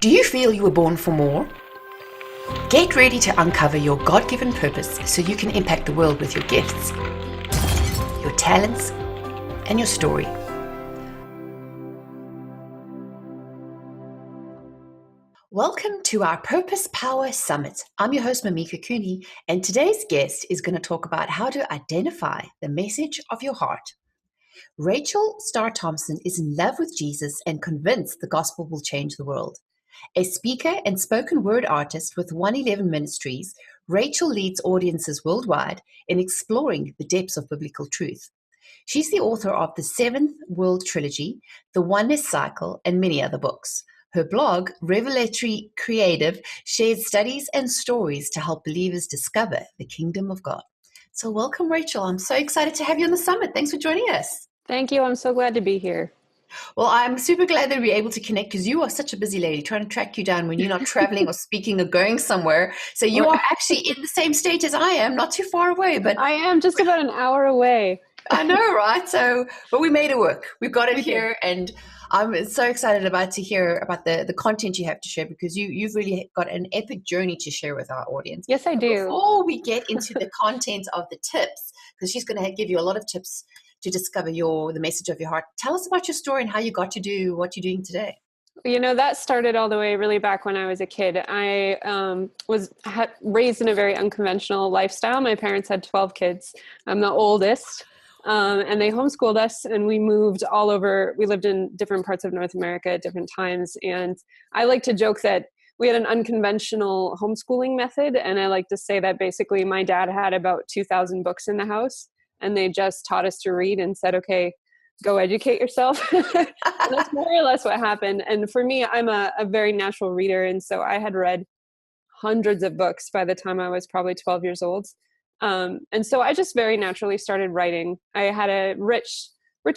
Do you feel you were born for more? Get ready to uncover your God-given purpose so you can impact the world with your gifts, your talents, and your story. Welcome to our Purpose Power Summit. I'm your host, Mimika Cooney, and today's guest is going to talk about how to identify the message of your heart. Rachel Starr Thomson is in love with Jesus and convinced the gospel will change the world. A speaker and spoken word artist with 111 Ministries, Rachel leads audiences worldwide in exploring the depths of biblical truth. She's the author of the Seventh World Trilogy, The Oneness Cycle, and many other books. Her blog, Revelatory Creative, shares studies and stories to help believers discover the kingdom of God. So welcome, Rachel. I'm so excited to have you on the summit. Thanks for joining us. Thank you. I'm so glad to be here. Well, I'm super glad that we're able to connect because you are such a busy lady trying to track you down when you're not traveling or speaking or going somewhere. So you are actually in the same state as I am, not too far away. But I am just about an hour away. I know, right? But we made it work. We've got it here. And I'm so excited to hear about the content you have to share because you've really got an epic journey to share with our audience. Yes, I do. Before we get into the content of the tips, because she's going to give you a lot of tips to discover the message of your heart. Tell us about your story and how you got to do what you're doing today. You know, that started all the way really back when I was a kid. I was raised in a very unconventional lifestyle. My parents had 12 kids. I'm the oldest, and they homeschooled us, and we moved all over. We lived in different parts of North America at different times, and I like to joke that we had an unconventional homeschooling method, and I like to say that basically my dad had about 2,000 books in the house, and they just taught us to read and said, okay, go educate yourself. And that's more or less what happened. And for me, I'm a very natural reader. And so I had read hundreds of books by the time I was probably 12 years old. And so I just very naturally started writing. I had a rich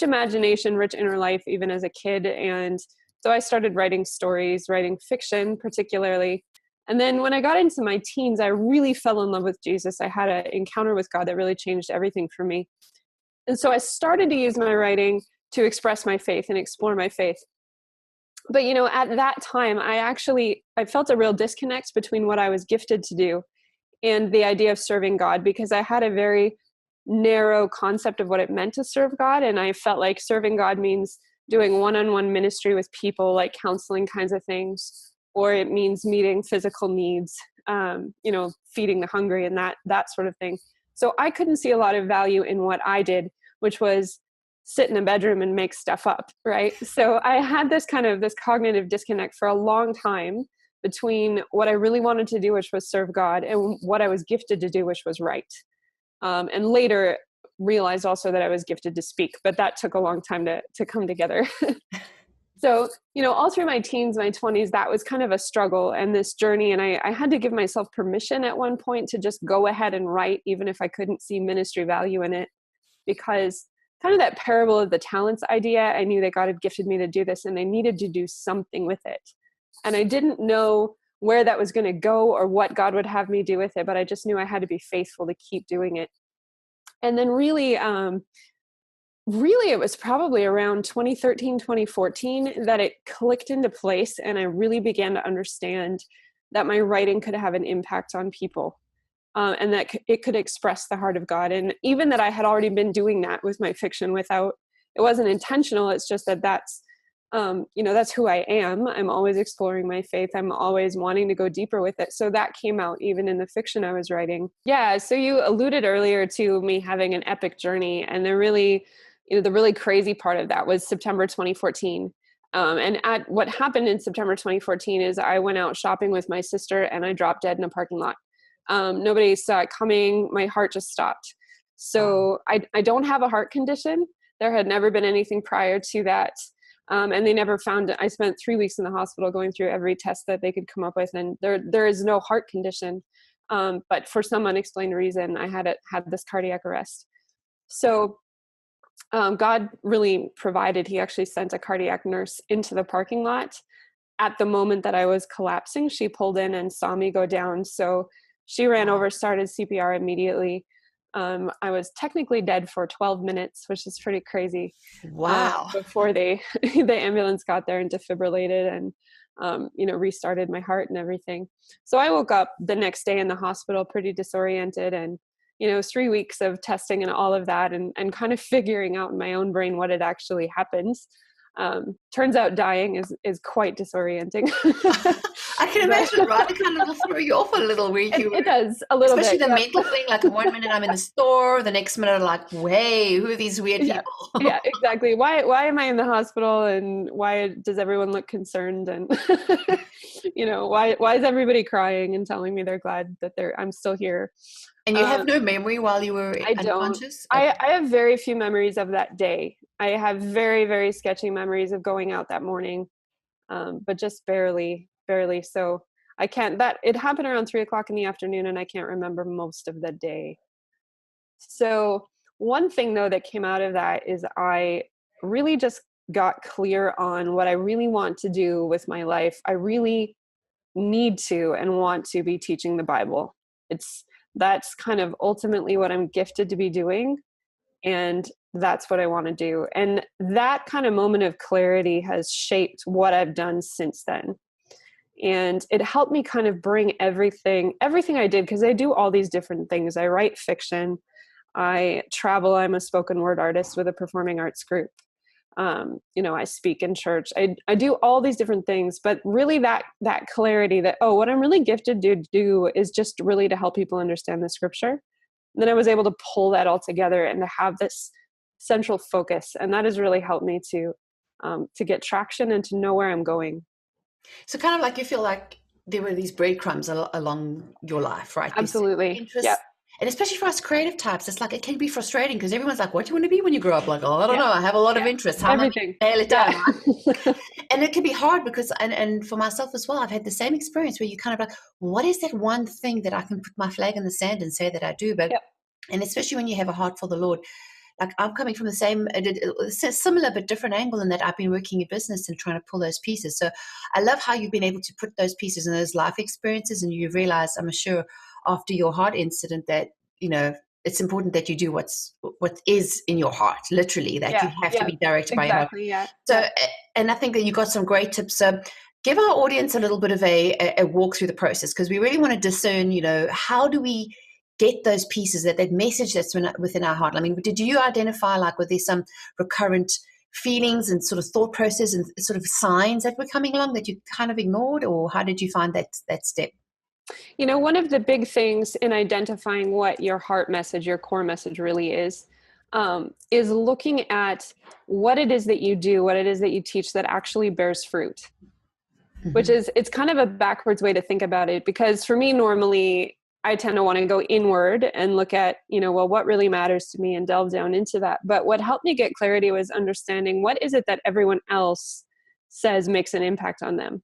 imagination, rich inner life, even as a kid. And so I started writing stories, writing fiction particularly. And then when I got into my teens, I really fell in love with Jesus. I had an encounter with God that really changed everything for me. And so I started to use my writing to express my faith and explore my faith. But, you know, at that time, I felt a real disconnect between what I was gifted to do and the idea of serving God, because I had a very narrow concept of what it meant to serve God. And I felt like serving God means doing one-on-one ministry with people, like counseling kinds of things, or it means meeting physical needs, feeding the hungry and that sort of thing. So I couldn't see a lot of value in what I did, which was sit in a bedroom and make stuff up, right? So I had this cognitive disconnect for a long time between what I really wanted to do, which was serve God, and what I was gifted to do, which was write. And later realized also that I was gifted to speak, but that took a long time to come together. So, you know, all through my teens, my 20s, that was kind of a struggle and this journey. And I had to give myself permission at one point to just go ahead and write, even if I couldn't see ministry value in it, because kind of that parable of the talents idea, I knew that God had gifted me to do this and I needed to do something with it. And I didn't know where that was going to go or what God would have me do with it, but I just knew I had to be faithful to keep doing it. And then really, it was probably around 2013, 2014 that it clicked into place. And I really began to understand that my writing could have an impact on people and that it could express the heart of God. And even that I had already been doing that with my fiction it wasn't intentional. It's just that's who I am. I'm always exploring my faith. I'm always wanting to go deeper with it. So that came out even in the fiction I was writing. Yeah. So you alluded earlier to me having an epic journey, and the really crazy part of that was September 2014. And what happened in September 2014 is I went out shopping with my sister and I dropped dead in a parking lot. Nobody saw it coming. My heart just stopped. So I don't have a heart condition. There had never been anything prior to that. And they never found it. I spent 3 weeks in the hospital going through every test that they could come up with. And there is no heart condition. But for some unexplained reason, I had this cardiac arrest. So God really provided. He actually sent a cardiac nurse into the parking lot at the moment that I was collapsing. She pulled in and saw me go down. So she ran over, started CPR immediately. I was technically dead for 12 minutes, which is pretty crazy. Wow. Before the ambulance got there and defibrillated. And restarted my heart and everything. So I woke up the next day in the hospital pretty disoriented, and it was 3 weeks of testing and all of that, and kind of figuring out in my own brain what had actually happened. Turns out dying is quite disorienting. I can imagine, right? It kind of will throw you off a little where it does a little especially bit. the mental thing, like one minute I'm in the store, the next minute I'm like, hey, who are these weird Yeah, people? yeah, exactly. Why am I in the hospital, and why does everyone look concerned, and why is everybody crying and telling me they're glad that I'm still here? And you have no memory while you were I don't. unconscious? I Okay. have very few memories of that day. I have very, very sketchy memories of going out that morning, but just barely, barely. So I can't. It happened around 3 o'clock in the afternoon, and I can't remember most of the day. So one thing though that came out of that is I really just got clear on what I really want to do with my life. I really need to and want to be teaching the Bible. That's kind of ultimately what I'm gifted to be doing, and that's what I want to do. And that kind of moment of clarity has shaped what I've done since then. And it helped me kind of bring everything I did, because I do all these different things. I write fiction, I travel, I'm a spoken word artist with a performing arts group. I speak in church. I do all these different things, but really that clarity that, what I'm really gifted to do is just really to help people understand the scripture. And then I was able to pull that all together and to have this central focus. And that has really helped me to get traction and to know where I'm going. So kind of like you feel like there were these breadcrumbs along your life, right? These Absolutely. interests. Yeah. And especially for us creative types, it's like it can be frustrating because everyone's like, what do you want to be when you grow up? Like, oh, I don't Yeah. know. I have a lot of Yeah. interests. How am I going Everything. to nail it Yeah. down, right? And it can be hard because, and for myself as well, I've had the same experience where you kind of like, what is that one thing that I can put my flag in the sand and say that I do? But, Yep. and especially when you have a heart for the Lord, like I'm coming from the same, similar but different angle in that I've been working in business and trying to pull those pieces. So I love how you've been able to put those pieces in those life experiences, and you realize, I'm sure, after your heart incident that, it's important that you do what is in your heart, literally, that you Yeah. have to Yeah. be directed by your heart. Exactly. Yeah. So, Yeah. and I think that you got some great tips. So give our audience a little bit of a walk through the process, because we really want to discern, how do we get those pieces, that message that's within our heart. I mean, did you identify, like, were there some recurrent feelings and sort of thought process and sort of signs that were coming along that you kind of ignored, or how did you find that step? One of the big things in identifying what your heart message, your core message really is looking at what it is that you do, what it is that you teach that actually bears fruit, which is, it's kind of a backwards way to think about it. Because for me, normally, I tend to want to go inward and look at, what really matters to me and delve down into that. But what helped me get clarity was understanding what is it that everyone else says makes an impact on them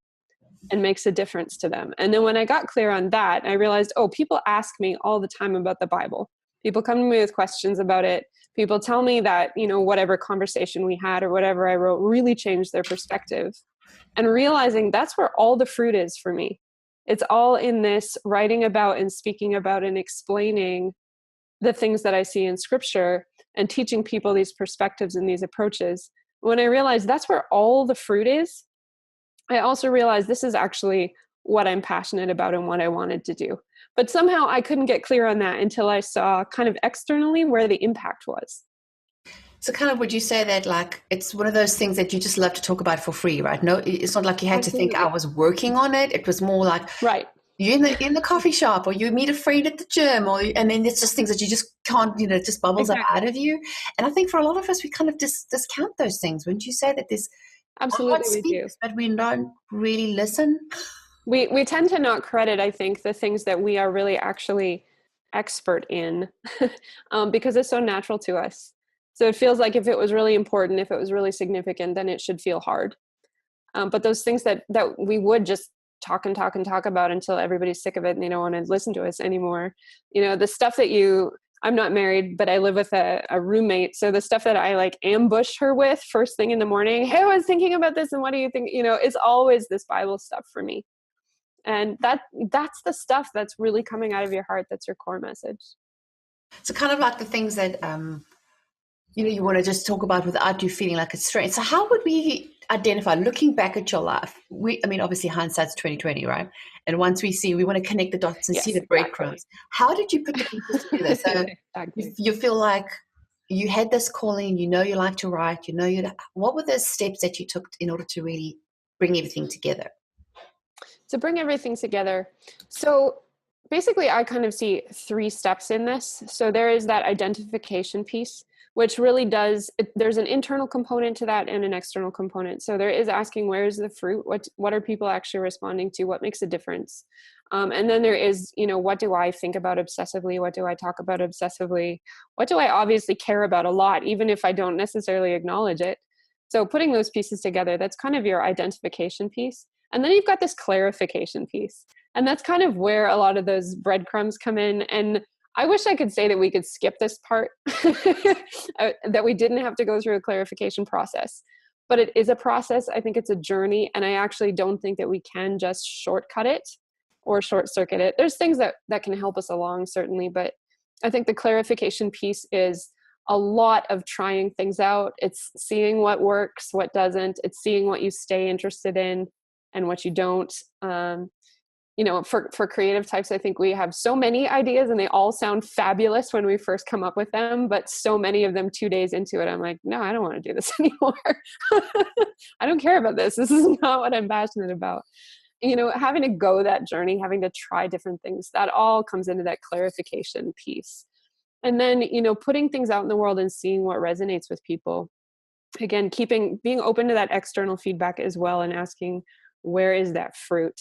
and makes a difference to them. And then when I got clear on that, I realized, people ask me all the time about the Bible. People come to me with questions about it. People tell me that, whatever conversation we had or whatever I wrote really changed their perspective. And realizing that's where all the fruit is for me. It's all in this writing about and speaking about and explaining the things that I see in scripture and teaching people these perspectives and these approaches. When I realized that's where all the fruit is, I also realized this is actually what I'm passionate about and what I wanted to do. But somehow I couldn't get clear on that until I saw kind of externally where the impact was. So kind of, would you say that, like, it's one of those things that you just love to talk about for free, right? No, it's not like you had to think I Absolutely. was working on it. It was more like Right. you're in the coffee shop, or you meet a friend at the gym, and then it's just things that you just can't, it just bubbles up Exactly. out of you. And I think for a lot of us, we kind of discount those things. Wouldn't you say that our heart Absolutely we do. speaks, but we don't really listen? We tend to not credit, I think, the things that we are really actually expert in because it's so natural to us. So it feels like if it was really important, if it was really significant, then it should feel hard. But those things that we would just talk and talk and talk about until everybody's sick of it and they don't want to listen to us anymore. The stuff that I'm not married, but I live with a roommate. So the stuff that I like ambush her with first thing in the morning, hey, I was thinking about this and what do you think? It's always this Bible stuff for me. And that's the stuff that's really coming out of your heart. That's your core message. So kind of like the things that You want to just talk about without you feeling like it's strange. So how would we identify, looking back at your life? I mean, obviously hindsight's 2020, right? And once we want to connect the dots and see Yes, the breadcrumbs. How did you put the pieces together? So exactly. you feel like you had this calling, you like to write, what were the steps that you took in order to really bring everything together? To bring everything together. So basically, I kind of see three steps in this. So there is that identification piece, which really there's an internal component to that and an external component. So there is asking, where is the fruit? What are people actually responding to? What makes a difference? And then there is, what do I think about obsessively? What do I talk about obsessively? What do I obviously care about a lot, even if I don't necessarily acknowledge it? So putting those pieces together, that's kind of your identification piece. And then you've got this clarification piece. And that's kind of where a lot of those breadcrumbs come in. And I wish I could say that we could skip this part, that we didn't have to go through a clarification process. But it is a process. I think it's a journey. And I actually don't think that we can just shortcut it or short circuit it. There's things that can help us along, certainly. But I think the clarification piece is a lot of trying things out. It's seeing what works, what doesn't. It's seeing what you stay interested in and what you don't. For creative types, I think we have so many ideas and they all sound fabulous when we first come up with them, but so many of them 2 days into it, I'm like, no, I don't want to do this anymore. I don't care about this. This is not what I'm passionate about. Having to go that journey, having to try different things, that all comes into that clarification piece. And then, putting things out in the world and seeing what resonates with people. Again, being open to that external feedback as well and asking, where is that fruit?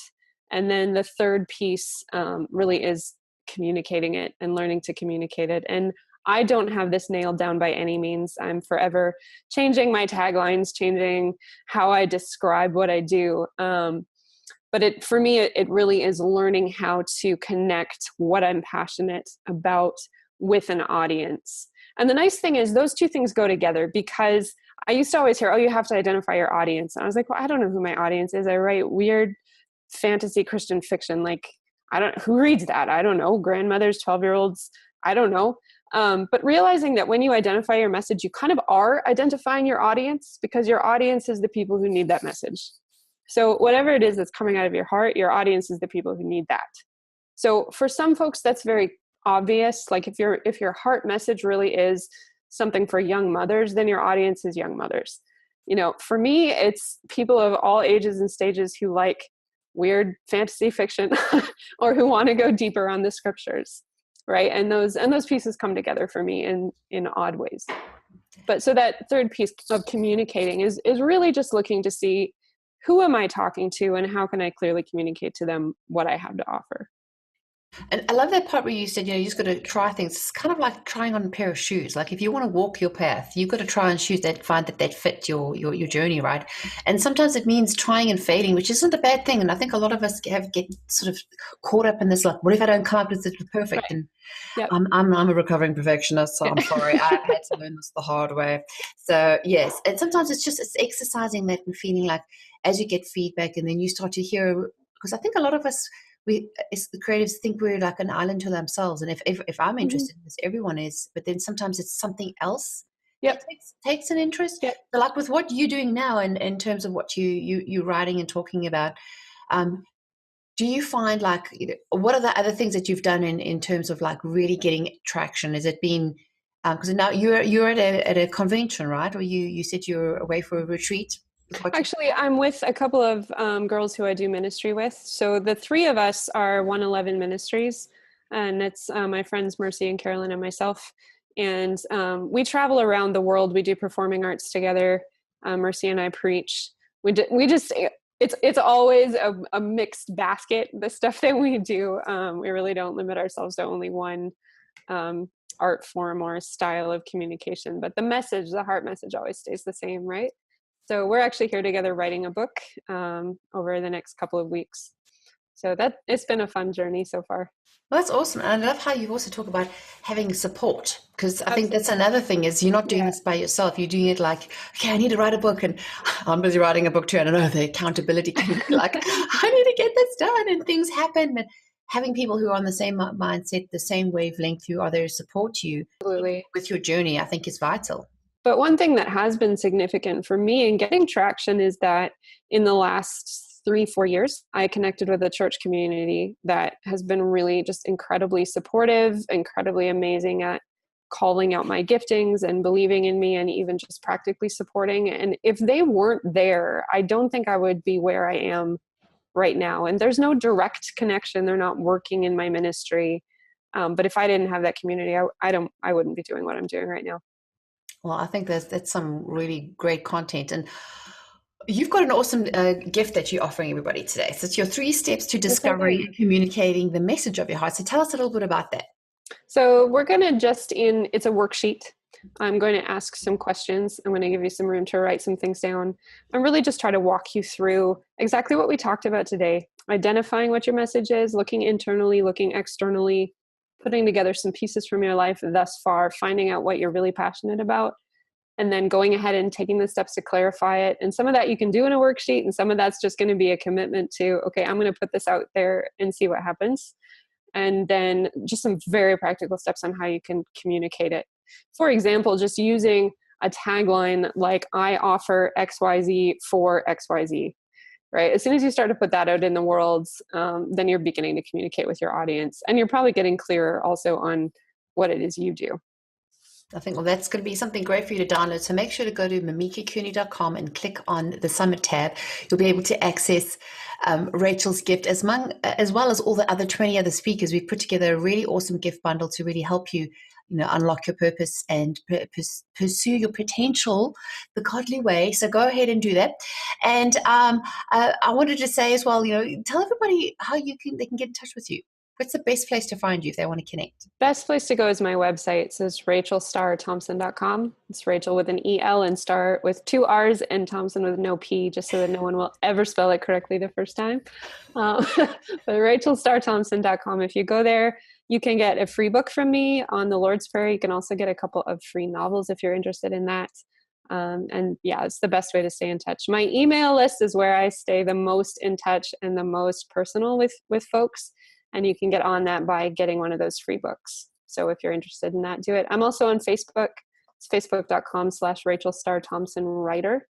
And then the third piece really is communicating it and learning to communicate it. And I don't have this nailed down by any means. I'm forever changing my taglines, changing how I describe what I do. But for me, it really is learning how to connect what I'm passionate about with an audience. And the nice thing is those two things go together, because I used to always hear, oh, you have to identify your audience. And I was like, well, I don't know who my audience is. I write weird fantasy Christian fiction. Like, who reads that? I don't know. Grandmothers, 12-year-olds. I don't know. But realizing that when you identify your message, you kind of are identifying your audience, because your audience is the people who need that message. So whatever it is that's coming out of your heart, your audience is the people who need that. So for some folks, that's very obvious. Like if your heart message really is something for young mothers, then your audience is young mothers. For me, it's people of all ages and stages who like weird fantasy fiction or who want to go deeper on the scriptures, right? And those pieces come together for me in odd ways. But so that third piece of communicating is really just looking to see, who am I talking to and how can I clearly communicate to them what I have to offer? And I love that part where you said, you just got to try things. It's kind of like trying on a pair of shoes. Like if you want to walk your path, you've got to try on shoes that fit your journey, right? And sometimes it means trying and failing, which isn't a bad thing. And I think a lot of us get sort of caught up in this, like, what if I don't come up with it perfect? Right. And Yep. I'm a recovering perfectionist, so I'm sorry. I've had to learn this the hard way. So yes, and sometimes it's exercising that and feeling like as you get feedback and then you start to hear, because I think a lot of us, as the creatives, think we're like an island to themselves, and if I'm interested in this, everyone is. But then sometimes it's something else that Yep. takes an interest. Yep. So, like with what you're doing now, and in terms of what you're writing and talking about, do you find like what are the other things that you've done in terms of like really getting traction? Has it been because now you're at a convention, right? Or you said you're away for a retreat. Actually, I'm with a couple of girls who I do ministry with. So the three of us are 111 Ministries, and it's my friends Mercy and Carolyn and myself. And we travel around the world. We do performing arts together. Mercy and I preach. We just it's always a mixed basket. The stuff that we do, we really don't limit ourselves to only one art form or style of communication. But the message, the heart message, always stays the same, right? So we're actually here together writing a book over the next couple of weeks. So it's been a fun journey so far. Well, that's awesome. And I love how you also talk about having support, because I think Absolutely. that's another thing is you're not doing Yeah. this by yourself. You're doing it like, okay, I need to write a book and I'm busy writing a book too. I don't know, the accountability can be like, I need to get this done and things happen. But having people who are on the same mindset, the same wavelength, who are there to support you Absolutely. with your journey, I think is vital. But one thing that has been significant for me in getting traction is that in the last 3-4 years, I connected with a church community that has been really just incredibly supportive, incredibly amazing at calling out my giftings and believing in me and even just practically supporting. And if they weren't there, I don't think I would be where I am right now. And there's no direct connection. They're not working in my ministry. But if I didn't have that community, I wouldn't be doing what I'm doing right now. Well, I think that's some really great content. And you've got an awesome gift that you're offering everybody today. So it's your 3 steps to discovering and communicating the message of your heart. So tell us a little bit about that. So we're going to it's a worksheet. I'm going to ask some questions. I'm going to give you some room to write some things down and really just try to walk you through exactly what we talked about today. Identifying what your message is, looking internally, looking externally, putting together some pieces from your life thus far, finding out what you're really passionate about, and then going ahead and taking the steps to clarify it. And some of that you can do in a worksheet, and some of that's just going to be a commitment to, okay, I'm going to put this out there and see what happens. And then just some very practical steps on how you can communicate it. For example, just using a tagline like, I offer XYZ for XYZ, right? As soon as you start to put that out in the world, then you're beginning to communicate with your audience. And you're probably getting clearer also on what it is you do. I think, well, that's going to be something great for you to download. So make sure to go to mimikacooney.com and click on the Summit tab. You'll be able to access Rachel's gift as well as all the other 20 other speakers. We've put together a really awesome gift bundle to really help you, unlock your purpose and pursue your potential the godly way. So go ahead and do that. And I wanted to say as well, tell everybody how they can get in touch with you. What's the best place to find you if they want to connect? Best place to go is my website. So it's rachelstarrthomson.com. It's Rachel with an E-L and Star with 2 R's and Thompson with no P, just so that no one will ever spell it correctly the first time. But rachelstarrthomson.com. If you go there, you can get a free book from me on the Lord's Prayer. You can also get a couple of free novels if you're interested in that. And yeah, it's the best way to stay in touch. My email list is where I stay the most in touch and the most personal with folks. And you can get on that by getting one of those free books. So if you're interested in that, do it. I'm also on Facebook. It's facebook.com/Rachel Starr Thomson Writer,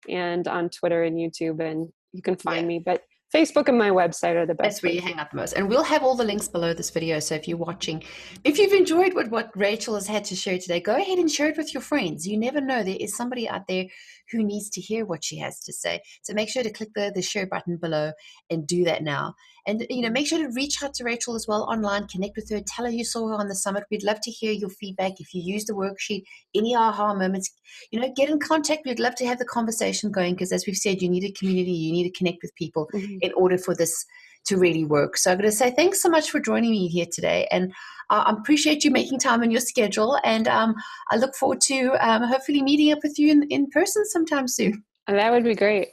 and on Twitter and YouTube, and you can find me. But Facebook and my website are the best. That's where you hang out the most. And we'll have all the links below this video. So if you're watching, if you've enjoyed what Rachel has had to share today, go ahead and share it with your friends. You never know. There is somebody out there who needs to hear what she has to say. So make sure to click the share button below and do that now. And, make sure to reach out to Rachel as well online, connect with her, tell her you saw her on the summit. We'd love to hear your feedback. If you use the worksheet, any aha moments, get in contact. We'd love to have the conversation going because, as we've said, you need a community, you need to connect with people in order for this to really work. So I'm going to say thanks so much for joining me here today. And I appreciate you making time in your schedule. And I look forward to hopefully meeting up with you in person sometime soon. That would be great.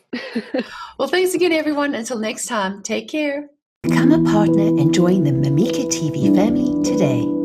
Well, thanks again, everyone. Until next time, take care. Become a partner and join the Mimika TV family today.